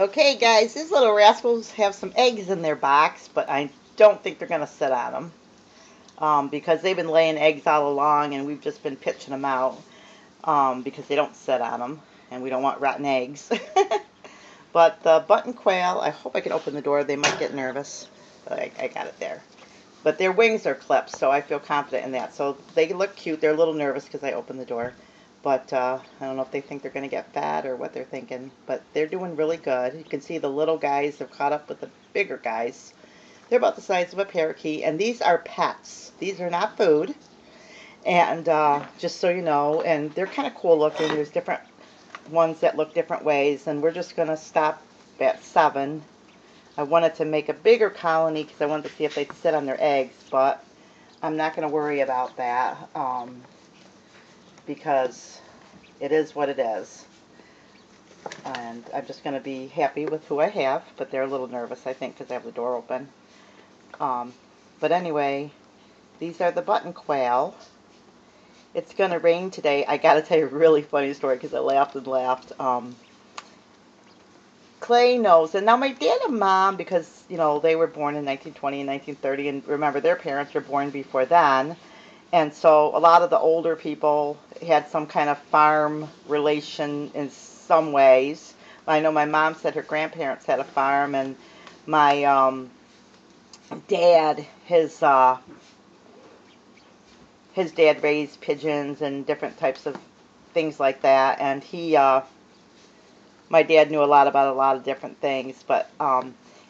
Okay, guys, these little rascals have some eggs in their box, but I don't think they're going to sit on them because they've been laying eggs all along, and we've just been pitching them out because they don't sit on them, and we don't want rotten eggs. But the button quail, I hope I can open the door. They might get nervous, but I got it there. But their wings are clipped, so I feel confident in that. So they look cute. They're a little nervous because I opened the door. But I don't know if they think they're going to get fat or what they're thinking. But they're doing really good. You can see the little guys have caught up with the bigger guys. They're about the size of a parakeet. And these are pets. These are not food. And just so you know, and they're kind of cool looking. There's different ones that look different ways. And we're just going to stop at 7. I wanted to make a bigger colony because I wanted to see if they'd sit on their eggs. But I'm not going to worry about that. Because it is what it is. And I'm just going to be happy with who I have, but they're a little nervous, I think, because I have the door open. But anyway, these are the button quail. It's going to rain today. I got to tell you a really funny story because I laughed and laughed. Clay knows, and now my dad and mom, because, you know, they were born in 1920 and 1930, and remember, their parents were born before then. And so a lot of the older people had some kind of farm relation in some ways. I know my mom said her grandparents had a farm, and my dad, his dad raised pigeons and different types of things like that. And my dad knew a lot about a lot of different things. But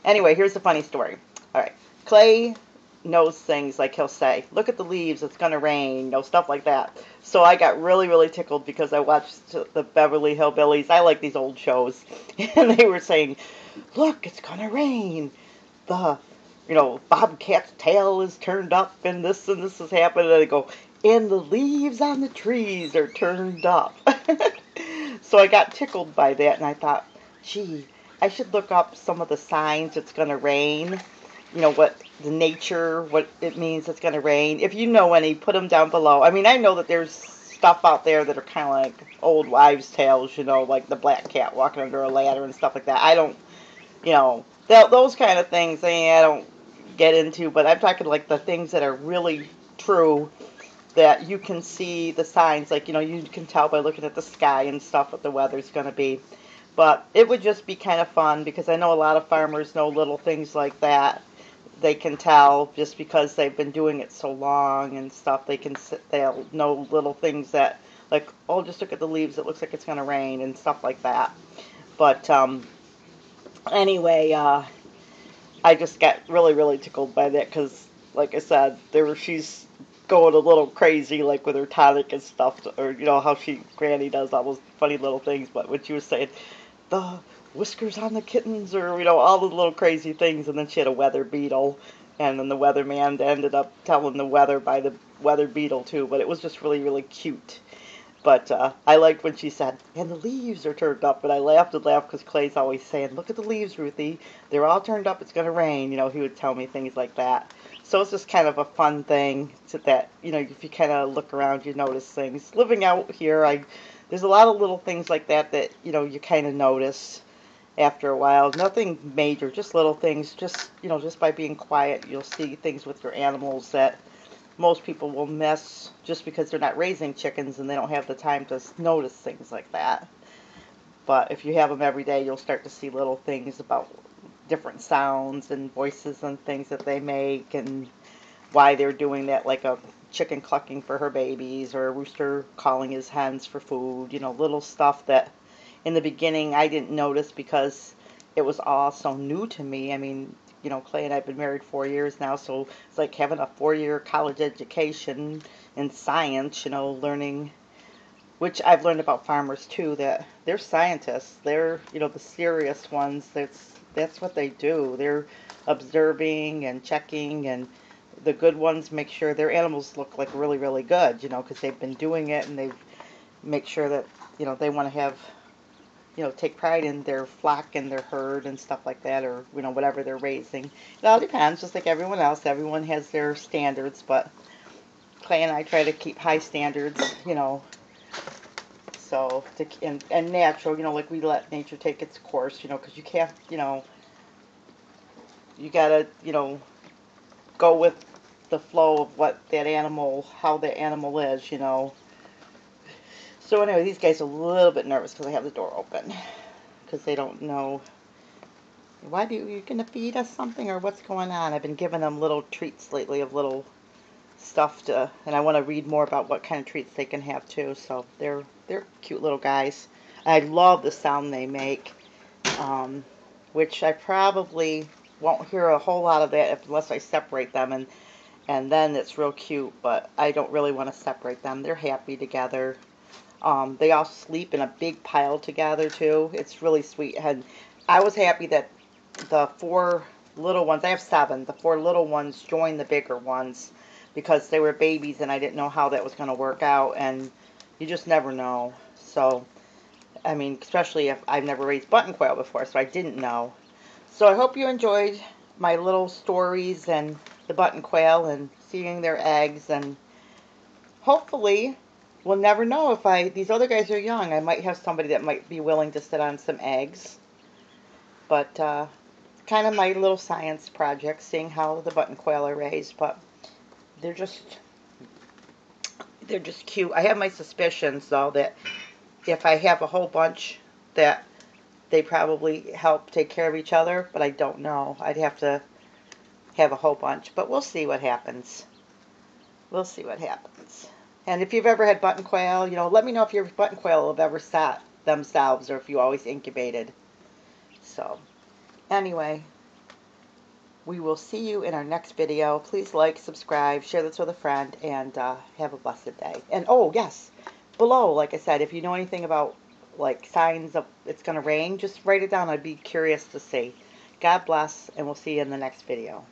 anyway, here's the funny story. All right, Clay knows things like he'll say, look at the leaves, it's going to rain, you know, stuff like that. So I got really, really tickled because I watched the Beverly Hillbillies. I like these old shows. And they were saying, look, it's going to rain. Bobcat's tail is turned up and this has happened. And they go, and the leaves on the trees are turned up. So I got tickled by that, and I thought, gee, I should look up some of the signs it's going to rain. You know, what it means it's going to rain. If you know any, put them down below. I mean, I know that there's stuff out there that are kind of like old wives' tales, you know, like the black cat walking under a ladder and stuff like that. I don't, you know, those kind of things, I don't get into, but I'm talking like the things that are really true, that you can see the signs, like, you know, you can tell by looking at the sky and stuff what the weather's going to be. But it would just be kind of fun because I know a lot of farmers know little things like that. They can tell just because they've been doing it so long and stuff. They'll know little things that, like, oh, just look at the leaves, it looks like it's going to rain and stuff like that. But anyway, I just got really, really tickled by that because, like I said, she's going a little crazy, like with her tonic and stuff, or you know how Granny does all those funny little things. But when she was saying the whiskers on the kittens, or you know, all the little crazy things, and then she had a weather beetle, and then the weatherman ended up telling the weather by the weather beetle too. But it was just really, really cute. But I liked when she said, and the leaves are turned up, and I laughed and laughed because Clay's always saying, look at the leaves, Ruthie, they're all turned up, it's going to rain. You know, he would tell me things like that. So it's just kind of a fun thing that, you know, if you kind of look around, you notice things. Living out here, there's a lot of little things like that, you know, you kind of notice after a while. Nothing major, just little things. Just, you know, just by being quiet, you'll see things with your animals that most people will miss just because they're not raising chickens and they don't have the time to notice things like that. But if you have them every day, you'll start to see little things about different sounds and voices and things that they make and why they're doing that, like a chicken clucking for her babies or a rooster calling his hens for food, you know, little stuff that in the beginning I didn't notice because it was all so new to me. I mean, you know, Clay and I have been married 4 years now, so it's like having a 4-year college education in science, you know, learning, which I've learned about farmers too, that they're scientists. They're, you know, the serious ones. That's what they do. They're observing and checking, and the good ones make sure their animals look like really, really good, you know, because they've been doing it and they've make sure that, you know, they want to have, you know, take pride in their flock and their herd and stuff like that, or, you know, whatever they're raising. It all depends, just like everyone else. Everyone has their standards, but Clay and I try to keep high standards, you know. So, and natural, like we let nature take its course, because you can't, you gotta, go with the flow of what that animal, how the animal is. So anyway, these guys are a little bit nervous because I have the door open. Because they don't know, why you gonna feed us something or what's going on? I've been giving them little treats lately of little stuff and I want to read more about what kind of treats they can have too. So they're cute little guys. I love the sound they make, which I probably won't hear a whole lot of that unless I separate them, and then it's real cute. But I don't really want to separate them. They're happy together. They all sleep in a big pile together too. It's really sweet. And I was happy that the 4 little ones, I have 7, the 4 little ones joined the bigger ones because they were babies and I didn't know how that was going to work out, and you just never know. So, I mean, especially if I've never raised button quail before, so I didn't know. So I hope you enjoyed my little stories and the button quail and seeing their eggs, and hopefully we'll never know if these other guys are young. I might have somebody that might be willing to sit on some eggs. But kind of my little science project, seeing how the button quail are raised. But they're just cute. I have my suspicions though that if I have a whole bunch that they probably help take care of each other, but I don't know. I'd have to have a whole bunch, but we'll see what happens. We'll see what happens. And if you've ever had button quail, let me know if your button quail have ever sat themselves or if you always incubated. So, anyway, we will see you in our next video. Please like, subscribe, share this with a friend, and have a blessed day. And oh, yes, below, like I said, if you know anything about like signs of it's going to rain, just write it down. I'd be curious to see. God bless, and we'll see you in the next video.